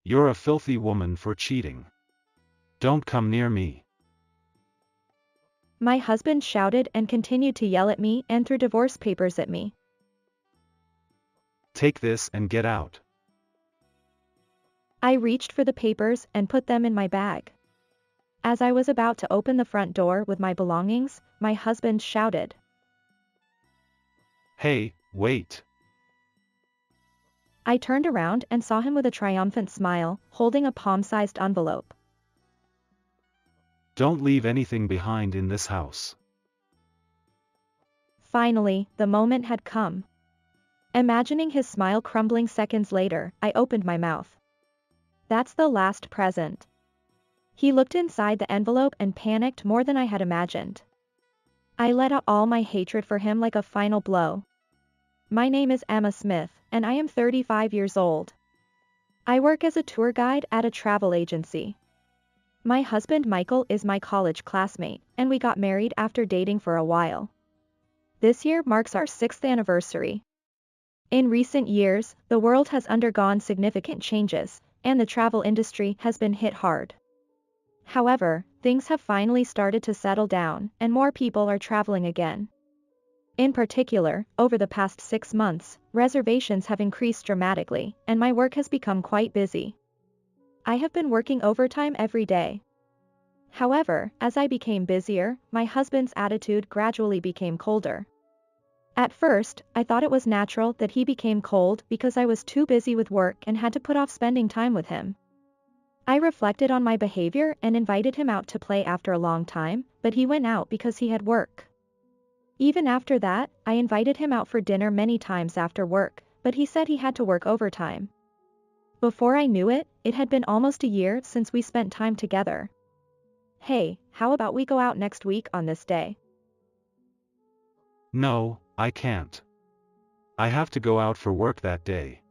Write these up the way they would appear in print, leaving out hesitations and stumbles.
You're a filthy woman for cheating. Don't come near me. My husband shouted and continued to yell at me and threw divorce papers at me. Take this and get out. I reached for the papers and put them in my bag. As I was about to open the front door with my belongings, my husband shouted. Hey, wait. I turned around and saw him with a triumphant smile, holding a palm-sized envelope. Don't leave anything behind in this house. Finally, the moment had come. Imagining his smile crumbling seconds later, I opened my mouth. That's the last present. He looked inside the envelope and panicked more than I had imagined. I let out all my hatred for him like a final blow. My name is Emma Smith, and I am 35 years old. I work as a tour guide at a travel agency. My husband Michael is my college classmate, and we got married after dating for a while. This year marks our 6th anniversary. In recent years, the world has undergone significant changes, and the travel industry has been hit hard. However, things have finally started to settle down, and more people are traveling again. In particular, over the past 6 months, reservations have increased dramatically, and my work has become quite busy. I have been working overtime every day. However, as I became busier, my husband's attitude gradually became colder. At first, I thought it was natural that he became cold because I was too busy with work and had to put off spending time with him. I reflected on my behavior and invited him out to play after a long time, but he went out because he had work. Even after that, I invited him out for dinner many times after work, but he said he had to work overtime. Before I knew it, it had been almost a year since we spent time together. Hey, how about we go out next week on this day? No, I can't. I have to go out for work that day.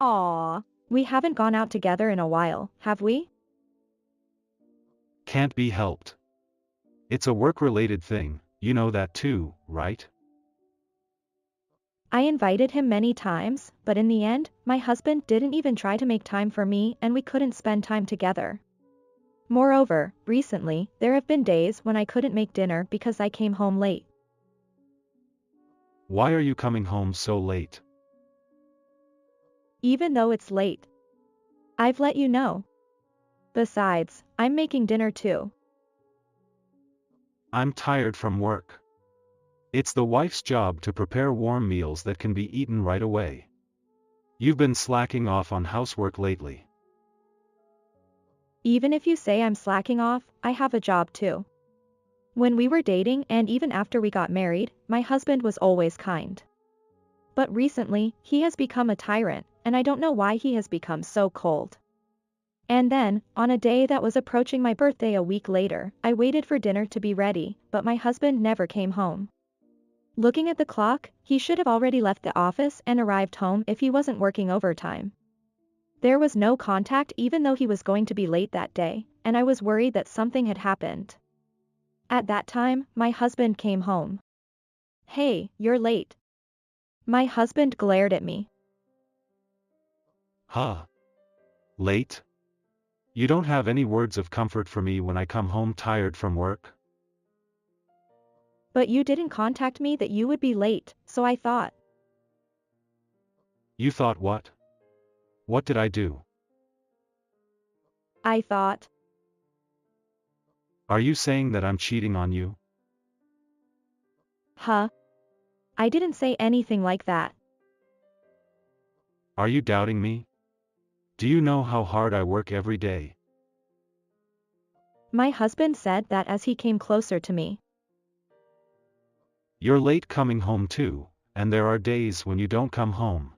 Aww, we haven't gone out together in a while, have we? Can't be helped. It's a work-related thing, you know that too, right? I invited him many times, but in the end, my husband didn't even try to make time for me and we couldn't spend time together. Moreover, recently, there have been days when I couldn't make dinner because I came home late. Why are you coming home so late? Even though it's late. I've let you know. Besides, I'm making dinner too. I'm tired from work. It's the wife's job to prepare warm meals that can be eaten right away. You've been slacking off on housework lately. Even if you say I'm slacking off, I have a job too. When we were dating and even after we got married, my husband was always kind. But recently, he has become a tyrant, and I don't know why he has become so cold. And then, on a day that was approaching my birthday a week later, I waited for dinner to be ready, but my husband never came home. Looking at the clock, he should have already left the office and arrived home if he wasn't working overtime. There was no contact even though he was going to be late that day, and I was worried that something had happened. At that time, my husband came home. Hey, you're late. My husband glared at me. Huh? Late? You don't have any words of comfort for me when I come home tired from work? But you didn't contact me that you would be late, so I thought. You thought what? What did I do? I thought. Are you saying that I'm cheating on you? Huh? I didn't say anything like that. Are you doubting me? Do you know how hard I work every day? My husband said that as he came closer to me. You're late coming home too, and there are days when you don't come home.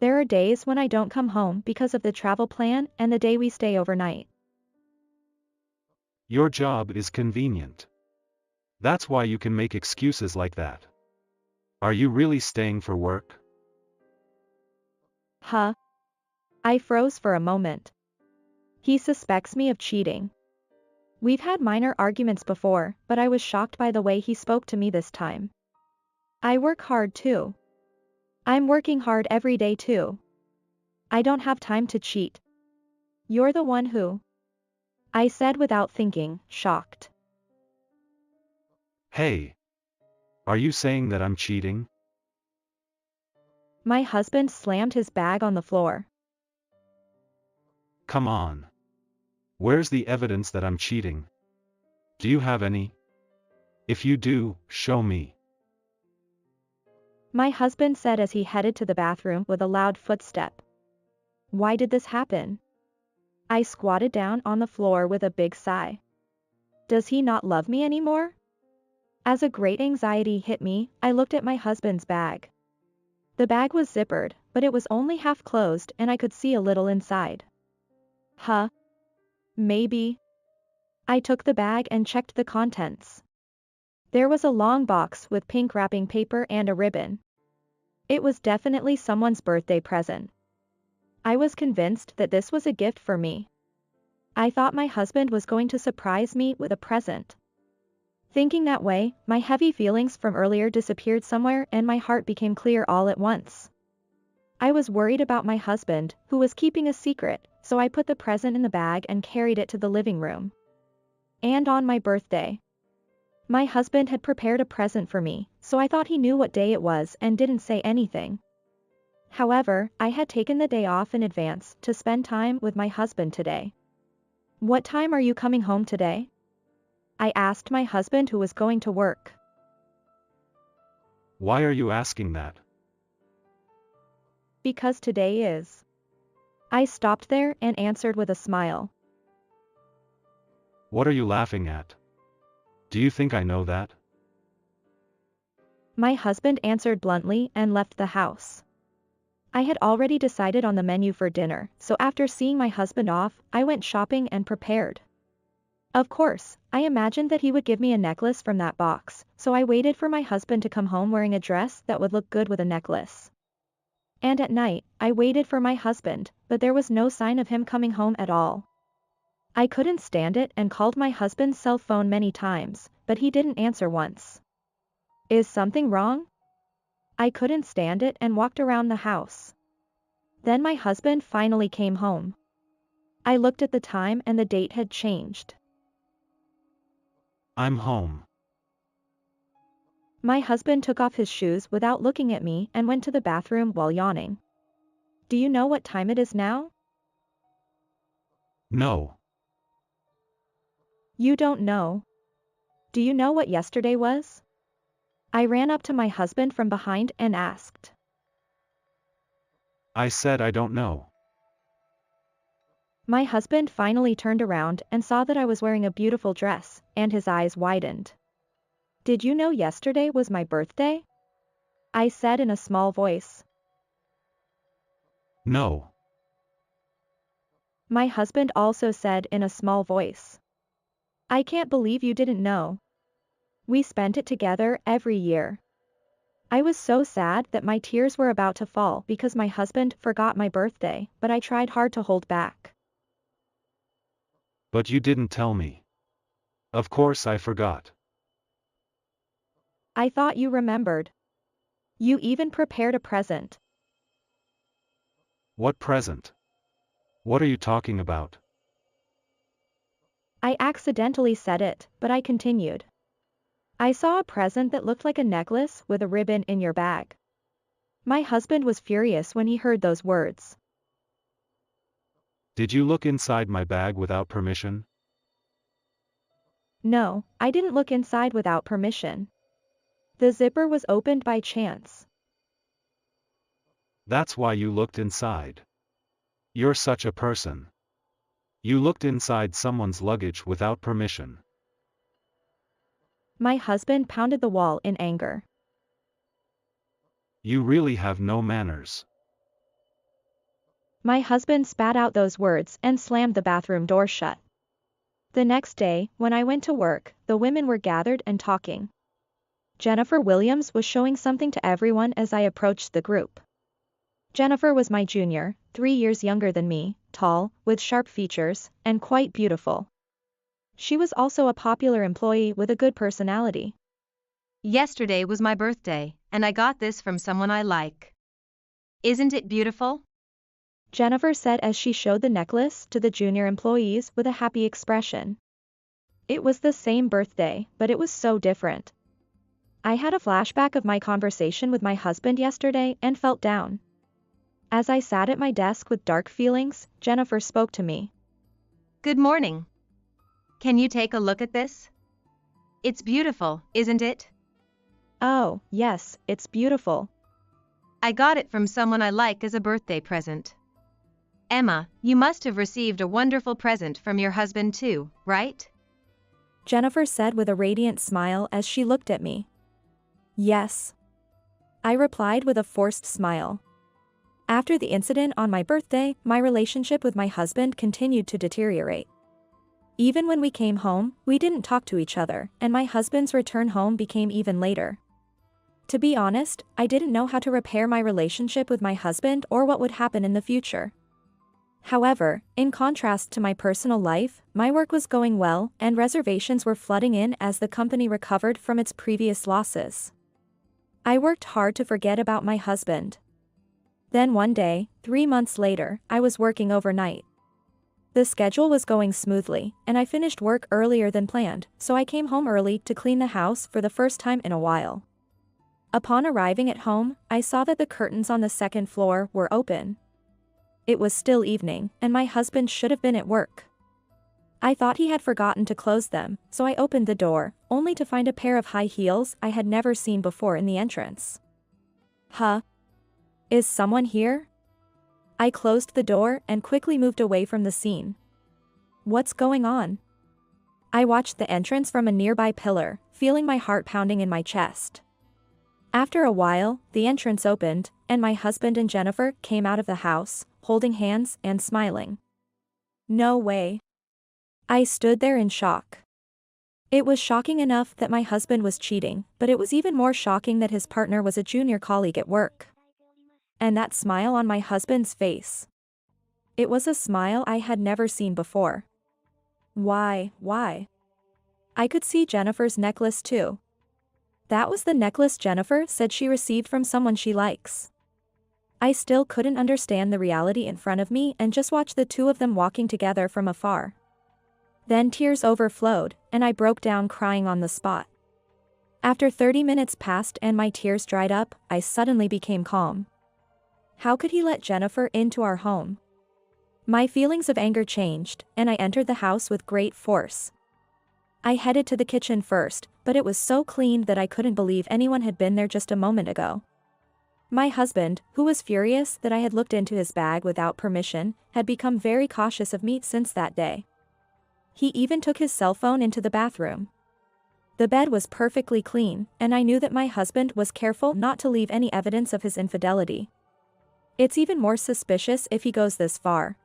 There are days when I don't come home because of the travel plan and the day we stay overnight. Your job is convenient. That's why you can make excuses like that. Are you really staying for work? Huh? I froze for a moment. He suspects me of cheating. We've had minor arguments before, but I was shocked by the way he spoke to me this time. I work hard too. I'm working hard every day too. I don't have time to cheat. You're the one who. I said without thinking, shocked. Hey. Are you saying that I'm cheating? My husband slammed his bag on the floor. Come on. Where's the evidence that I'm cheating? Do you have any? If you do, show me. My husband said as he headed to the bathroom with a loud footstep. Why did this happen? I squatted down on the floor with a big sigh. Does he not love me anymore? As a great anxiety hit me, I looked at my husband's bag. The bag was zippered, but it was only half closed and I could see a little inside. Huh? Maybe. I took the bag and checked the contents. There was a long box with pink wrapping paper and a ribbon. It was definitely someone's birthday present. I was convinced that this was a gift for me. I thought my husband was going to surprise me with a present. Thinking that way, my heavy feelings from earlier disappeared somewhere and my heart became clear all at once. I was worried about my husband, who was keeping a secret, so I put the present in the bag and carried it to the living room. And on my birthday. My husband had prepared a present for me, so I thought he knew what day it was and didn't say anything. However, I had taken the day off in advance to spend time with my husband today. What time are you coming home today? I asked my husband who was going to work. Why are you asking that? Because today is. I stopped there and answered with a smile. What are you laughing at? Do you think I know that? My husband answered bluntly and left the house. I had already decided on the menu for dinner, so after seeing my husband off, I went shopping and prepared. Of course, I imagined that he would give me a necklace from that box, so I waited for my husband to come home wearing a dress that would look good with a necklace. And at night, I waited for my husband, but there was no sign of him coming home at all. I couldn't stand it and called my husband's cell phone many times, but he didn't answer once. Is something wrong? I couldn't stand it and walked around the house. Then my husband finally came home. I looked at the time and the date had changed. I'm home. My husband took off his shoes without looking at me and went to the bathroom while yawning. Do you know what time it is now? No. You don't know. Do you know what yesterday was? I ran up to my husband from behind and asked. I said I don't know. My husband finally turned around and saw that I was wearing a beautiful dress, and his eyes widened. Did you know yesterday was my birthday? I said in a small voice. No. My husband also said in a small voice. I can't believe you didn't know. We spent it together every year. I was so sad that my tears were about to fall because my husband forgot my birthday, but I tried hard to hold back. But you didn't tell me. Of course I forgot. I thought you remembered. You even prepared a present. What present? What are you talking about? I accidentally said it, but I continued. I saw a present that looked like a necklace with a ribbon in your bag. My husband was furious when he heard those words. Did you look inside my bag without permission? No, I didn't look inside without permission. The zipper was opened by chance. That's why you looked inside. You're such a person. You looked inside someone's luggage without permission. My husband pounded the wall in anger. You really have no manners. My husband spat out those words and slammed the bathroom door shut. The next day, when I went to work, the women were gathered and talking. Jennifer Williams was showing something to everyone as I approached the group. Jennifer was my junior, 3 years younger than me, tall, with sharp features, and quite beautiful. She was also a popular employee with a good personality. Yesterday was my birthday, and I got this from someone I like. Isn't it beautiful? Jennifer said as she showed the necklace to the junior employees with a happy expression. It was the same birthday, but it was so different. I had a flashback of my conversation with my husband yesterday and felt down. As I sat at my desk with dark feelings, Jennifer spoke to me. Good morning. Can you take a look at this? It's beautiful, isn't it? Oh, yes, it's beautiful. I got it from someone I like as a birthday present. Emma, you must have received a wonderful present from your husband too, right? Jennifer said with a radiant smile as she looked at me. Yes. I replied with a forced smile. After the incident on my birthday, my relationship with my husband continued to deteriorate. Even when we came home, we didn't talk to each other, and my husband's return home became even later. To be honest, I didn't know how to repair my relationship with my husband or what would happen in the future. However, in contrast to my personal life, my work was going well and reservations were flooding in as the company recovered from its previous losses. I worked hard to forget about my husband. Then one day, 3 months later, I was working overnight. The schedule was going smoothly, and I finished work earlier than planned, so I came home early to clean the house for the first time in a while. Upon arriving at home, I saw that the curtains on the second floor were open. It was still evening, and my husband should have been at work. I thought he had forgotten to close them, so I opened the door, only to find a pair of high heels I had never seen before in the entrance. Huh? Is someone here? I closed the door and quickly moved away from the scene. What's going on? I watched the entrance from a nearby pillar, feeling my heart pounding in my chest. After a while, the entrance opened, and my husband and Jennifer came out of the house, holding hands and smiling. No way. I stood there in shock. It was shocking enough that my husband was cheating, but it was even more shocking that his partner was a junior colleague at work. And that smile on my husband's face. It was a smile I had never seen before. Why? I could see Jennifer's necklace too. That was the necklace Jennifer said she received from someone she likes. I still couldn't understand the reality in front of me and just watched the two of them walking together from afar. Then tears overflowed, and I broke down crying on the spot. After 30 minutes passed and my tears dried up, I suddenly became calm. How could he let Jennifer into our home? My feelings of anger changed, and I entered the house with great force. I headed to the kitchen first, but it was so clean that I couldn't believe anyone had been there just a moment ago. My husband, who was furious that I had looked into his bag without permission, had become very cautious of me since that day. He even took his cell phone into the bathroom. The bed was perfectly clean, and I knew that my husband was careful not to leave any evidence of his infidelity. It's even more suspicious if he goes this far.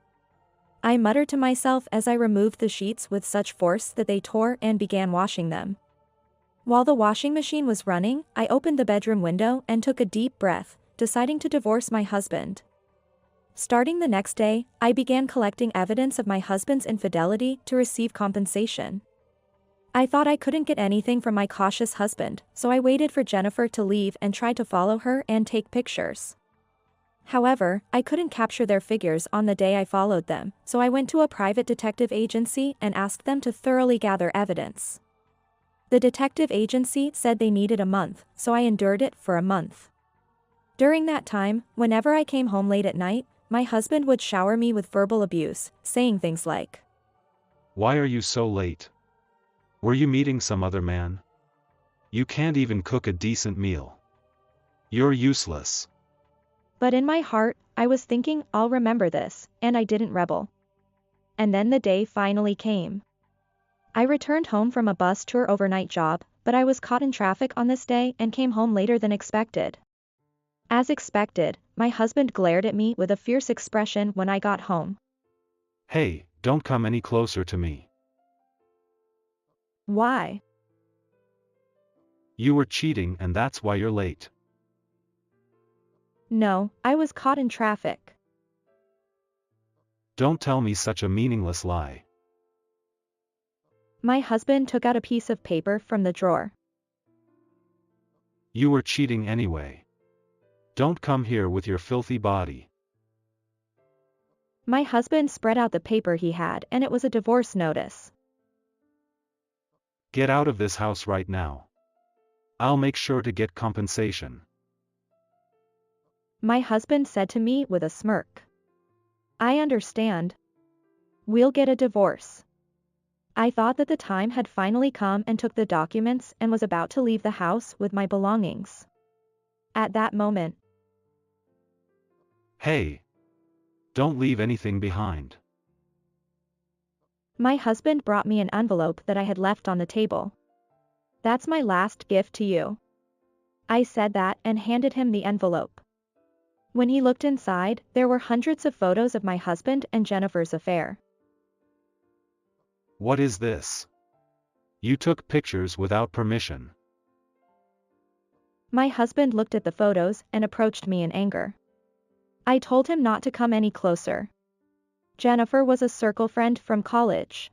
I muttered to myself as I removed the sheets with such force that they tore and began washing them. While the washing machine was running, I opened the bedroom window and took a deep breath, deciding to divorce my husband. Starting the next day, I began collecting evidence of my husband's infidelity to receive compensation. I thought I couldn't get anything from my cautious husband, so I waited for Jennifer to leave and tried to follow her and take pictures. However, I couldn't capture their figures on the day I followed them, so I went to a private detective agency and asked them to thoroughly gather evidence. The detective agency said they needed a month, so I endured it for a month. During that time, whenever I came home late at night, my husband would shower me with verbal abuse, saying things like, Why are you so late? Were you meeting some other man? You can't even cook a decent meal. You're useless. But in my heart, I was thinking, I'll remember this, and I didn't rebel. And then the day finally came. I returned home from a bus tour overnight job, but I was caught in traffic on this day and came home later than expected. As expected, my husband glared at me with a fierce expression when I got home. Hey, don't come any closer to me. Why? You were cheating and that's why you're late. No, I was caught in traffic. Don't tell me such a meaningless lie. My husband took out a piece of paper from the drawer. You were cheating anyway. Don't come here with your filthy body. My husband spread out the paper he had and it was a divorce notice. Get out of this house right now. I'll make sure to get compensation. My husband said to me with a smirk. I understand. We'll get a divorce. I thought that the time had finally come and took the documents and was about to leave the house with my belongings. At that moment. Hey! Don't leave anything behind. My husband brought me an envelope that I had left on the table. That's my last gift to you. I said that and handed him the envelope. When he looked inside, there were hundreds of photos of my husband and Jennifer's affair. What is this? You took pictures without permission. My husband looked at the photos and approached me in anger. I told him not to come any closer. Jennifer was a circle friend from college.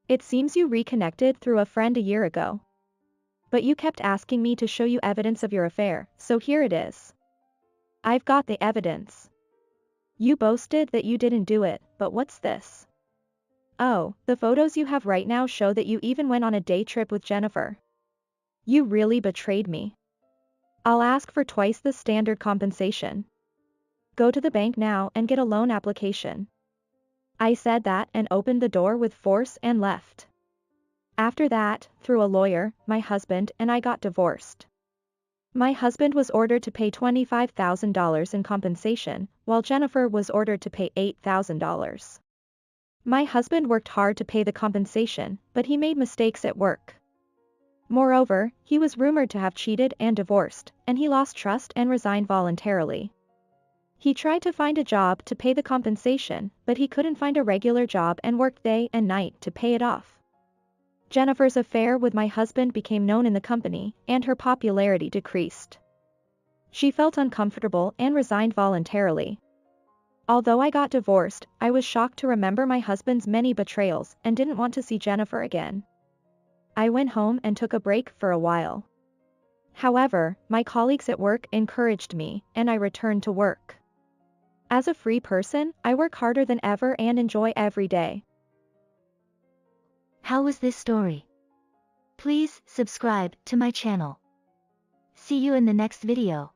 It seems you reconnected through a friend a year ago. But you kept asking me to show you evidence of your affair, so here it is. I've got the evidence. You boasted that you didn't do it, but what's this? Oh, the photos you have right now show that you even went on a day trip with Jennifer. You really betrayed me. I'll ask for twice the standard compensation. Go to the bank now and get a loan application. I said that and opened the door with force and left. After that, through a lawyer, my husband and I got divorced. My husband was ordered to pay $25,000 in compensation, while Jennifer was ordered to pay $8,000. My husband worked hard to pay the compensation, but he made mistakes at work. Moreover, he was rumored to have cheated and divorced, and he lost trust and resigned voluntarily. He tried to find a job to pay the compensation, but he couldn't find a regular job and worked day and night to pay it off. Jennifer's affair with my husband became known in the company, and her popularity decreased. She felt uncomfortable and resigned voluntarily. Although I got divorced, I was shocked to remember my husband's many betrayals and didn't want to see Jennifer again. I went home and took a break for a while. However, my colleagues at work encouraged me, and I returned to work. As a free person, I work harder than ever and enjoy every day. How was this story? Please subscribe to my channel. See you in the next video.